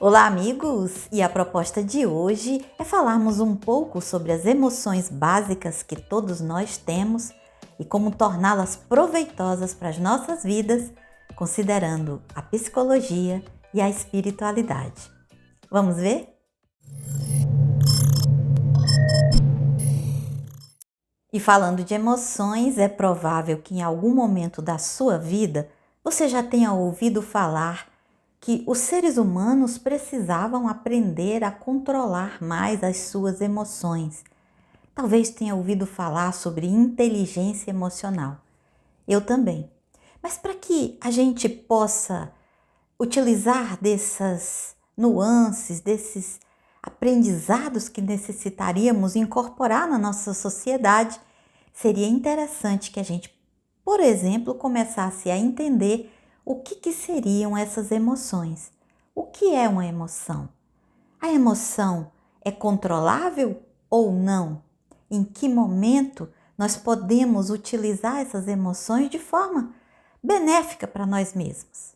Olá, amigos! E a proposta de hoje é falarmos um pouco sobre as emoções básicas que todos nós temos e como torná-las proveitosas para as nossas vidas, considerando a psicologia e a espiritualidade. Vamos ver? E falando de emoções, é provável que em algum momento da sua vida você já tenha ouvido falar que os seres humanos precisavam aprender a controlar mais as suas emoções. Talvez tenha ouvido falar sobre inteligência emocional. Eu também. Mas para que a gente possa utilizar dessas nuances, desses aprendizados que necessitaríamos incorporar na nossa sociedade, seria interessante que a gente, por exemplo, começasse a entender o que seriam essas emoções. O que é uma emoção? A emoção é controlável ou não? Em que momento nós podemos utilizar essas emoções de forma benéfica para nós mesmos?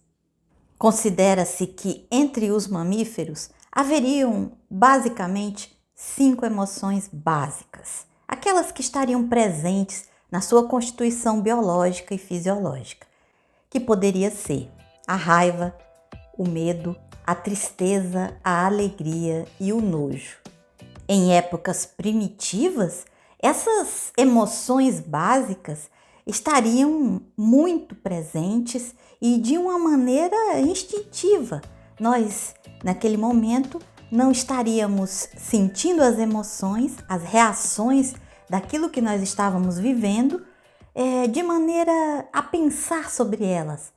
Considera-se que entre os mamíferos haveriam basicamente 5 emoções básicas, aquelas que estariam presentes na sua constituição biológica e fisiológica, que poderia ser a raiva, o medo, a tristeza, a alegria e o nojo. Em épocas primitivas, essas emoções básicas estariam muito presentes e de uma maneira instintiva. Nós, naquele momento, não estaríamos sentindo as emoções, as reações daquilo que nós estávamos vivendo, de maneira a pensar sobre elas.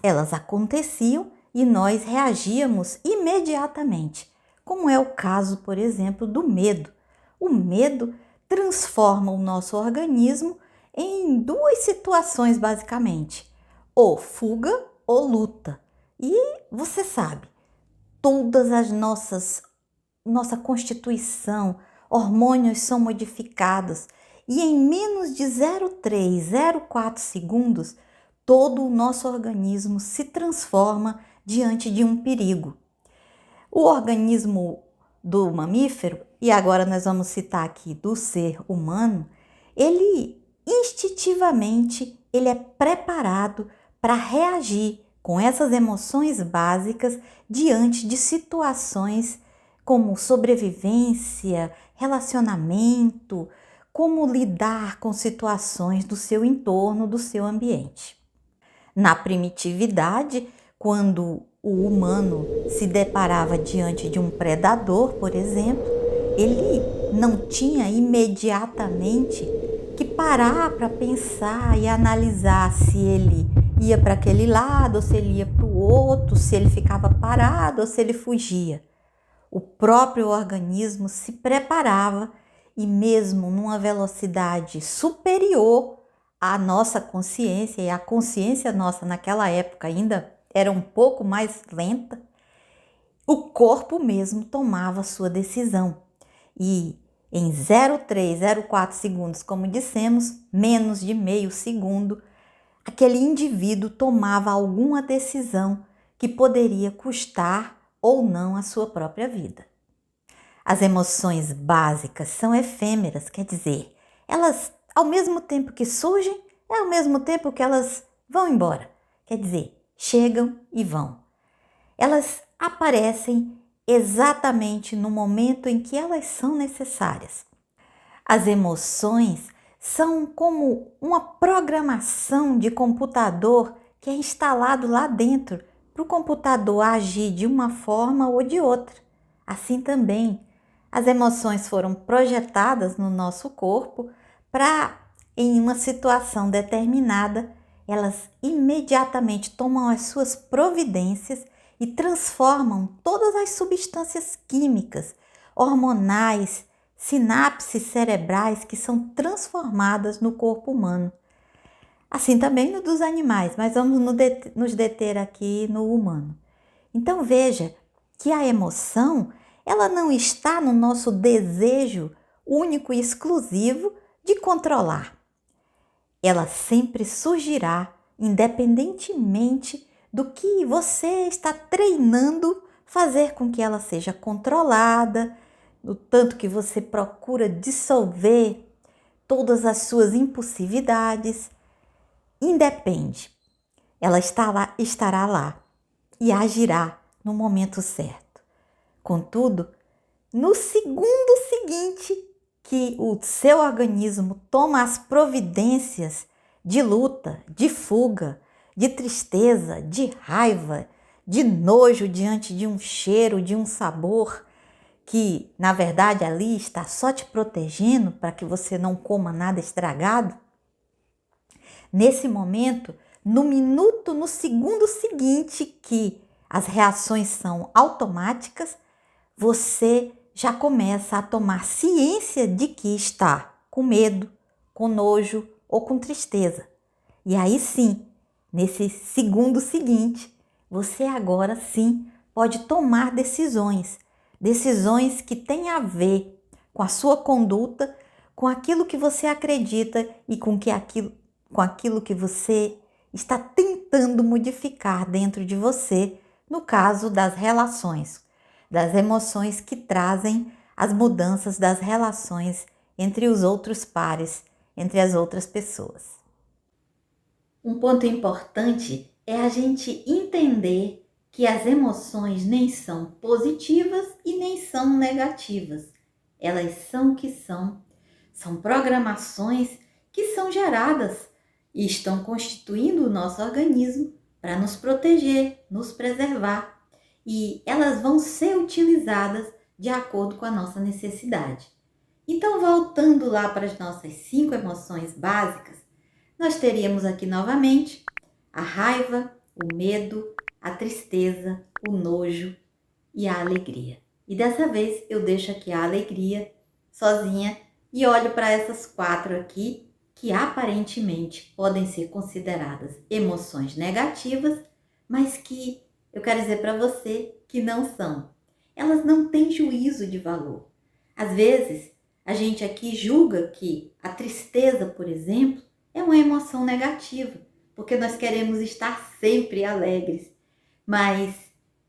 Elas aconteciam e nós reagíamos imediatamente, como é o caso, por exemplo, do medo. O medo transforma o nosso organismo em duas situações, basicamente: ou fuga ou luta. E você sabe, todas as nossa constituição, hormônios são modificados e em menos de 0,3, 0,4 segundos, todo o nosso organismo se transforma diante de um perigo. O organismo do mamífero, e agora nós vamos citar aqui do ser humano, ele instintivamente ele é preparado para reagir com essas emoções básicas diante de situações como sobrevivência, relacionamento, como lidar com situações do seu entorno, do seu ambiente. Na primitividade, quando o humano se deparava diante de um predador, por exemplo, ele não tinha imediatamente que parar para pensar e analisar se ele ia para aquele lado ou se ele ia para o outro, se ele ficava parado ou se ele fugia. O próprio organismo se preparava e mesmo numa velocidade superior à nossa consciência, e a consciência nossa naquela época ainda era um pouco mais lenta, o corpo mesmo tomava sua decisão. E em 0,3, 0,4 segundos, como dissemos, menos de meio segundo, aquele indivíduo tomava alguma decisão que poderia custar ou não a sua própria vida. As emoções básicas são efêmeras, quer dizer, elas, ao mesmo tempo que surgem, é ao mesmo tempo que elas vão embora. Quer dizer, chegam e vão. Elas aparecem exatamente no momento em que elas são necessárias. As emoções são como uma programação de computador que é instalado lá dentro para o computador agir de uma forma ou de outra. Assim também, as emoções foram projetadas no nosso corpo para, em uma situação determinada, elas imediatamente tomam as suas providências e transformam todas as substâncias químicas, hormonais, sinapses cerebrais que são transformadas no corpo humano. Assim também no dos animais, mas vamos nos deter aqui no humano. Então veja que a emoção, ela não está no nosso desejo único e exclusivo de controlar. Ela sempre surgirá independentemente do que você está treinando fazer com que ela seja controlada, no tanto que você procura dissolver todas as suas impulsividades. Independe, ela estará lá e agirá no momento certo. Contudo, no segundo seguinte que o seu organismo toma as providências de luta, de fuga, de tristeza, de raiva, de nojo diante de um cheiro, de um sabor, que na verdade ali está só te protegendo para que você não coma nada estragado, nesse momento, no minuto, no segundo seguinte que as reações são automáticas, você já começa a tomar ciência de que está com medo, com nojo ou com tristeza. E aí sim, nesse segundo seguinte, você agora sim pode tomar decisões que têm a ver com a sua conduta, com aquilo que você acredita e com aquilo que você está tentando modificar dentro de você, no caso das relações, das emoções que trazem as mudanças das relações entre os outros pares, entre as outras pessoas. Um ponto importante é a gente entender que as emoções nem são positivas e nem são negativas. Elas são o que são. São programações que são geradas e estão constituindo o nosso organismo para nos proteger, nos preservar. E elas vão ser utilizadas de acordo com a nossa necessidade. Então, voltando lá para as nossas 5 emoções básicas, nós teríamos aqui novamente a raiva, o medo, a tristeza, o nojo e a alegria. E dessa vez eu deixo aqui a alegria sozinha e olho para essas 4 aqui, que aparentemente podem ser consideradas emoções negativas, mas que eu quero dizer para você que não são. Elas não têm juízo de valor. Às vezes, a gente aqui julga que a tristeza, por exemplo, é uma emoção negativa, porque nós queremos estar sempre alegres. Mas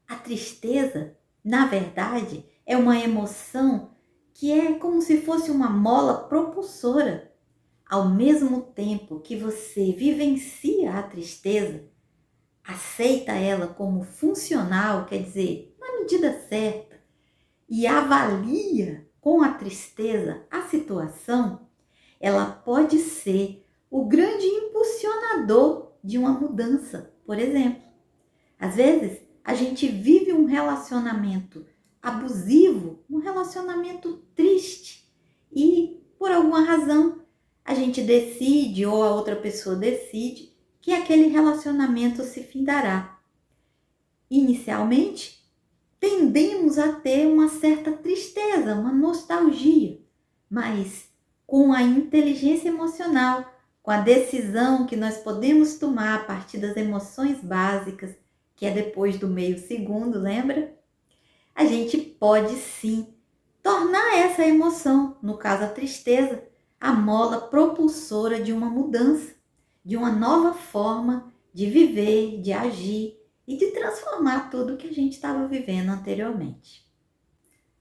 a tristeza, na verdade, é uma emoção que é como se fosse uma mola propulsora. Ao mesmo tempo que você vivencia a tristeza, aceita ela como funcional, quer dizer, na medida certa, e avalia com a tristeza a situação, ela pode ser o grande impulsionador de uma mudança. Por exemplo, às vezes a gente vive um relacionamento abusivo, um relacionamento triste, e por alguma razão a gente decide ou a outra pessoa decide que aquele relacionamento se findará. Inicialmente, tendemos a ter uma certa tristeza, uma nostalgia, mas com a inteligência emocional, com a decisão que nós podemos tomar a partir das emoções básicas, que é depois do meio segundo, lembra? A gente pode sim tornar essa emoção, no caso a tristeza, a mola propulsora de uma mudança, de uma nova forma de viver, de agir e de transformar tudo que a gente estava vivendo anteriormente.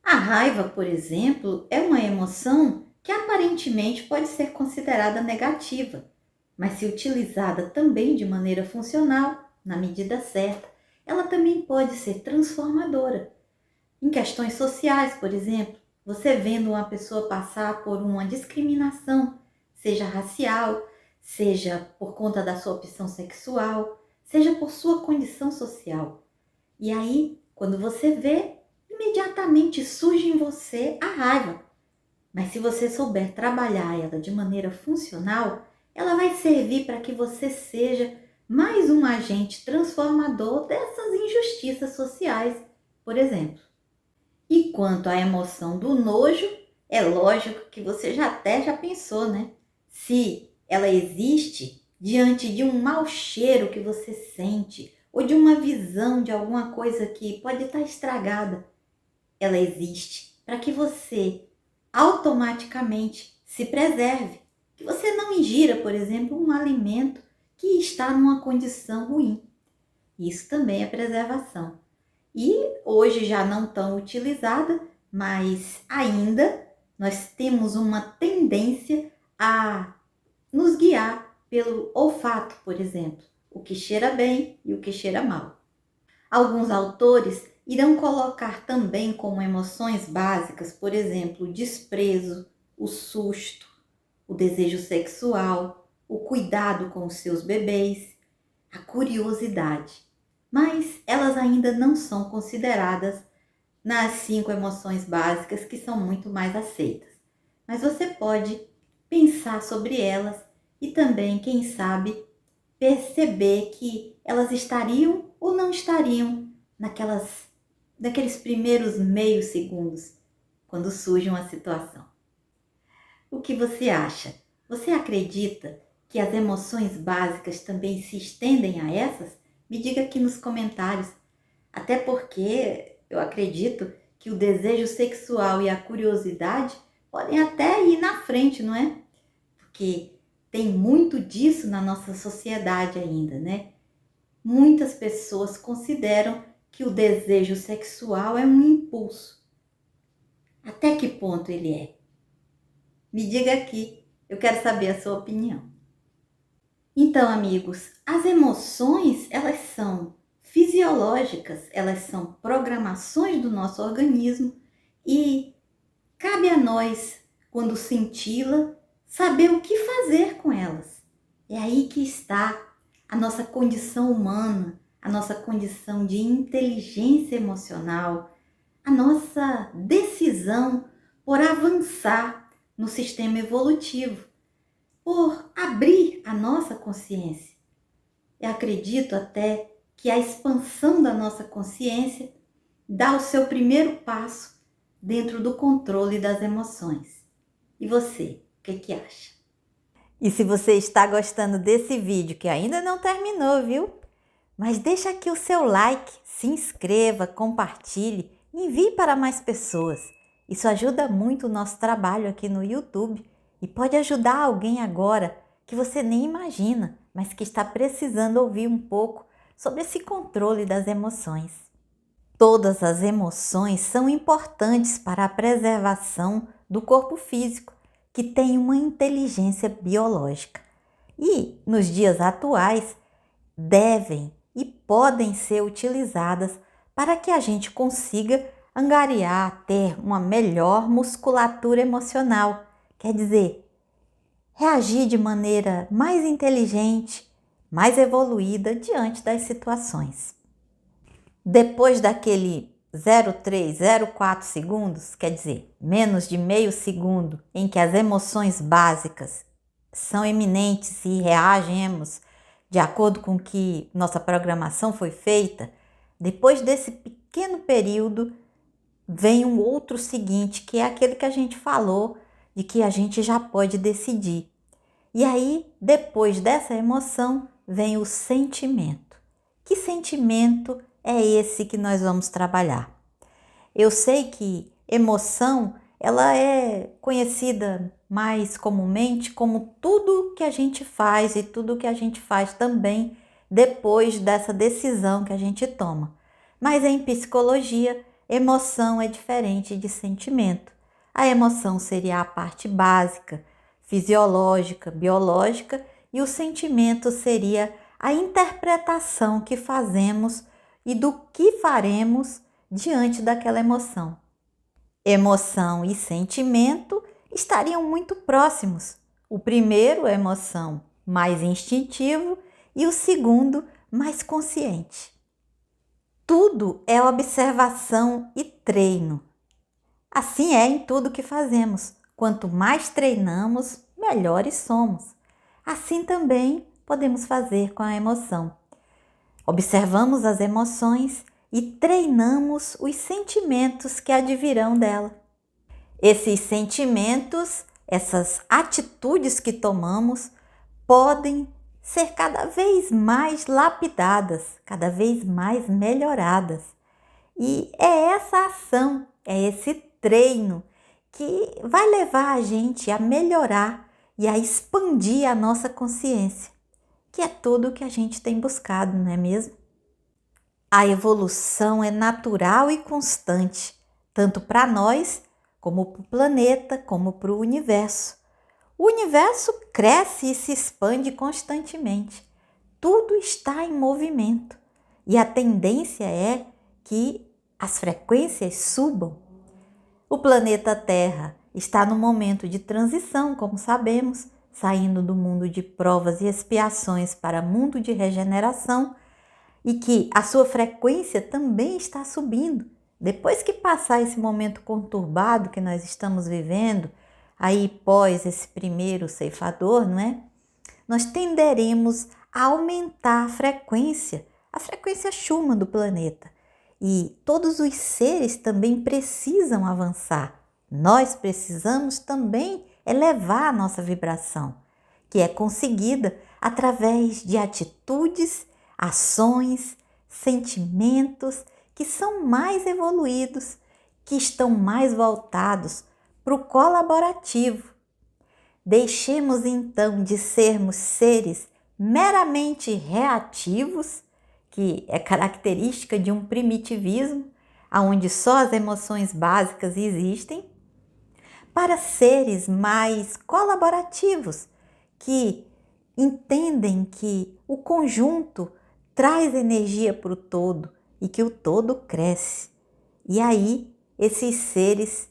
A raiva, por exemplo, é uma emoção que aparentemente pode ser considerada negativa, mas se utilizada também de maneira funcional, na medida certa, ela também pode ser transformadora. Em questões sociais, por exemplo, você vendo uma pessoa passar por uma discriminação, seja racial, seja por conta da sua opção sexual, seja por sua condição social. E aí, quando você vê, imediatamente surge em você a raiva. Mas se você souber trabalhar ela de maneira funcional, ela vai servir para que você seja mais um agente transformador dessas injustiças sociais, por exemplo. E quanto à emoção do nojo, é lógico que você já pensou, né? Se ela existe diante de um mau cheiro que você sente ou de uma visão de alguma coisa que pode estar estragada, ela existe para que você automaticamente se preserve, que você não ingira, por exemplo, um alimento que está numa condição ruim. Isso também é preservação. e hoje já não tão utilizada, mas ainda nós temos uma tendência a nos guiar pelo olfato, por exemplo, o que cheira bem e o que cheira mal. Alguns autores irão colocar também como emoções básicas, por exemplo, o desprezo, o susto, o desejo sexual, o cuidado com os seus bebês, a curiosidade. Mas elas ainda não são consideradas nas 5 emoções básicas que são muito mais aceitas. Mas você pode pensar sobre elas e também, quem sabe, perceber que elas estariam ou não estariam naqueles primeiros meios segundos, quando surge uma situação. O que você acha? Você acredita que as emoções básicas também se estendem a essas? Me diga aqui nos comentários. Até porque eu acredito que o desejo sexual e a curiosidade podem até ir na frente, não é? Porque tem muito disso na nossa sociedade ainda, né? Muitas pessoas consideram que o desejo sexual é um impulso. Até que ponto ele é? Me diga aqui, eu quero saber a sua opinião. Então, amigos, as emoções, elas são fisiológicas, elas são programações do nosso organismo e cabe a nós, quando senti-la, saber o que fazer com elas. É aí que está a nossa condição humana, a nossa condição de inteligência emocional, a nossa decisão por avançar no sistema evolutivo, por abrir a nossa consciência. Eu acredito até que a expansão da nossa consciência dá o seu primeiro passo dentro do controle das emoções. E você, o que acha? E se você está gostando desse vídeo, que ainda não terminou, viu? Mas deixa aqui o seu like, se inscreva, compartilhe, envie para mais pessoas. Isso ajuda muito o nosso trabalho aqui no YouTube e pode ajudar alguém agora que você nem imagina, mas que está precisando ouvir um pouco sobre esse controle das emoções. Todas as emoções são importantes para a preservação do corpo físico, que tem uma inteligência biológica. E, nos dias atuais, devem e podem ser utilizadas para que a gente consiga angariar, ter uma melhor musculatura emocional. Quer dizer, reagir de maneira mais inteligente, mais evoluída diante das situações. Depois daquele 0,3, 0,4 segundos, quer dizer, menos de meio segundo, em que as emoções básicas são eminentes e reagimos de acordo com que nossa programação foi feita, depois desse pequeno período vem um outro seguinte, que é aquele que a gente falou, de que a gente já pode decidir. E aí, depois dessa emoção, vem o sentimento. Que sentimento é esse que nós vamos trabalhar? Eu sei que emoção, ela é conhecida mais comumente como tudo que a gente faz e tudo que a gente faz também depois dessa decisão que a gente toma. Mas em psicologia, emoção é diferente de sentimento. A emoção seria a parte básica, fisiológica, biológica, e o sentimento seria a interpretação que fazemos e do que faremos diante daquela emoção. Emoção e sentimento estariam muito próximos. O primeiro, a emoção, mais instintivo, e o segundo, mais consciente. Tudo é observação e treino. Assim é em tudo que fazemos. Quanto mais treinamos, melhores somos. Assim também podemos fazer com a emoção. Observamos as emoções e treinamos os sentimentos que advirão dela. Esses sentimentos, essas atitudes que tomamos, podem ser cada vez mais lapidadas, cada vez mais melhoradas. E é essa ação, é esse treino que vai levar a gente a melhorar e a expandir a nossa consciência, que é tudo o que a gente tem buscado, não é mesmo? A evolução é natural e constante, tanto para nós, como para o planeta, como para o universo. O universo cresce e se expande constantemente. Tudo está em movimento e a tendência é que as frequências subam. O planeta Terra está no momento de transição, como sabemos, saindo do mundo de provas e expiações para mundo de regeneração, e que a sua frequência também está subindo. Depois que passar esse momento conturbado que nós estamos vivendo, aí pós esse primeiro ceifador, não é? Nós tenderemos a aumentar a frequência Schumann do planeta. E todos os seres também precisam avançar. Nós precisamos também elevar a nossa vibração, que é conseguida através de atitudes, ações, sentimentos que são mais evoluídos, que estão mais voltados para o colaborativo. Deixemos então de sermos seres meramente reativos, que é característica de um primitivismo, onde só as emoções básicas existem, para seres mais colaborativos, que entendem que o conjunto traz energia para o todo e que o todo cresce. E aí esses seres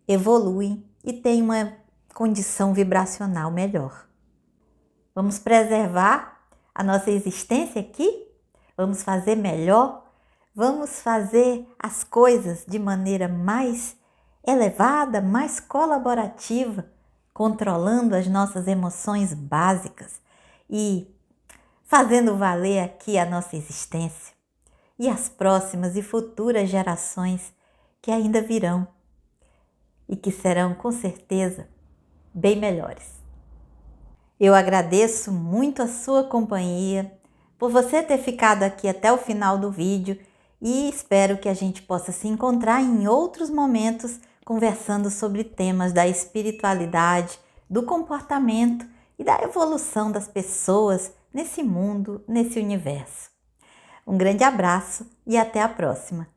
evoluem e têm uma condição vibracional melhor. Vamos preservar a nossa existência aqui? Vamos fazer melhor? Vamos fazer as coisas de maneira mais elevada, mais colaborativa, controlando as nossas emoções básicas e fazendo valer aqui a nossa existência e as próximas e futuras gerações que ainda virão e que serão com certeza bem melhores. Eu agradeço muito a sua companhia, por você ter ficado aqui até o final do vídeo e espero que a gente possa se encontrar em outros momentos conversando sobre temas da espiritualidade, do comportamento e da evolução das pessoas nesse mundo, nesse universo. Um grande abraço e até a próxima!